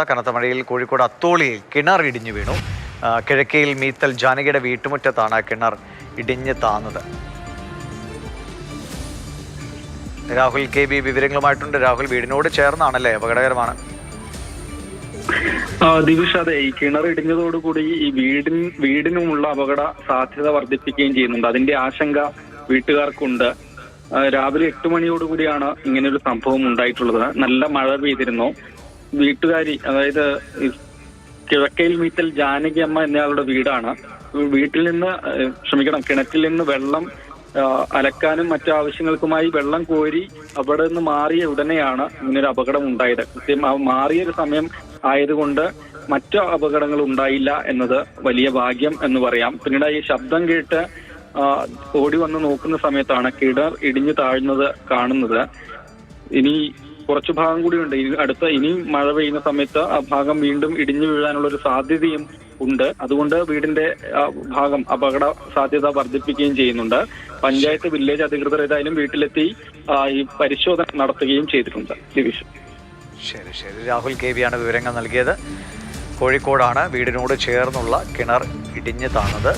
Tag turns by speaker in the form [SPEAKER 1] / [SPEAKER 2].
[SPEAKER 1] കനത്ത മഴയിൽ കോഴിക്കോട് അത്തോളിയിൽ കിണർ ഇടിഞ്ഞു വീണു. കിഴക്കയിൽ മീത്തൽ ജാനകിയുടെ വീട്ടുമുറ്റത്താണ് കിണർ ഇടിഞ്ഞ് താന്നത്. രാഹുൽ KB വിവരങ്ങളുമായിട്ടുണ്ട്. രാഹുൽ, വീടിനോട് ചേർന്നാണല്ലേ? അപകടകരമാണ്.
[SPEAKER 2] ദിവിഷ്, അതെ, ഈ കിണർ ഇടിഞ്ഞതോടുകൂടി ഈ വീടിനുമുള്ള അപകട സാധ്യത വർദ്ധിപ്പിക്കുകയും ചെയ്യുന്നുണ്ട്. അതിന്റെ ആശങ്ക വീട്ടുകാർക്കുണ്ട്. രാവിലെ 8 മണിയോടുകൂടിയാണ് ഇങ്ങനൊരു സംഭവം ഉണ്ടായിട്ടുള്ളത്. നല്ല മഴ പെയ്തിരുന്നു. വീട്ടുകാരി, അതായത് കിഴക്കയിൽ മീത്തൽ ജാനകി അമ്മ എന്നയാളുടെ വീടാണ്. കിണറ്റിൽ നിന്ന് വെള്ളം അലക്കാനും മറ്റു ആവശ്യങ്ങൾക്കുമായി വെള്ളം കോരി അവിടെ നിന്ന് മാറിയ ഉടനെയാണ് ഇങ്ങനൊരു അപകടം ഉണ്ടായത്. കൃത്യം മാറിയൊരു സമയം ആയതുകൊണ്ട് മറ്റു അപകടങ്ങൾ ഉണ്ടായില്ല എന്നത് വലിയ ഭാഗ്യം എന്ന് പറയാം. പിന്നീട് ഈ ശബ്ദം കേട്ട് ഓടി വന്ന് നോക്കുന്ന സമയത്താണ് കിണർ ഇടിഞ്ഞു താഴ്ന്നത് കാണുന്നത്. ഇനി കുറച്ചു ഭാഗം കൂടിയുണ്ട്. ഇനി മഴ പെയ്യുന്ന സമയത്ത് ആ ഭാഗം വീണ്ടും ഇടിഞ്ഞു വീഴാനുള്ള ഒരു സാധ്യതയും ഉണ്ട്. അതുകൊണ്ട് വീടിന്റെ ഭാഗം അപകട സാധ്യത വർദ്ധിപ്പിക്കുകയും ചെയ്യുന്നുണ്ട്. പഞ്ചായത്ത്, വില്ലേജ് അധികൃതർ ഏതായാലും വീട്ടിലെത്തി ഈ പരിശോധന നടത്തുകയും ചെയ്തിട്ടുണ്ട്. ദിവിഷ്,
[SPEAKER 1] ശരി. രാഹുൽ KB ആണ് വിവരങ്ങൾ നൽകിയത്. കോഴിക്കോടാണ് വീടിനോട് ചേർന്നുള്ള കിണർ ഇടിഞ്ഞു താണത്.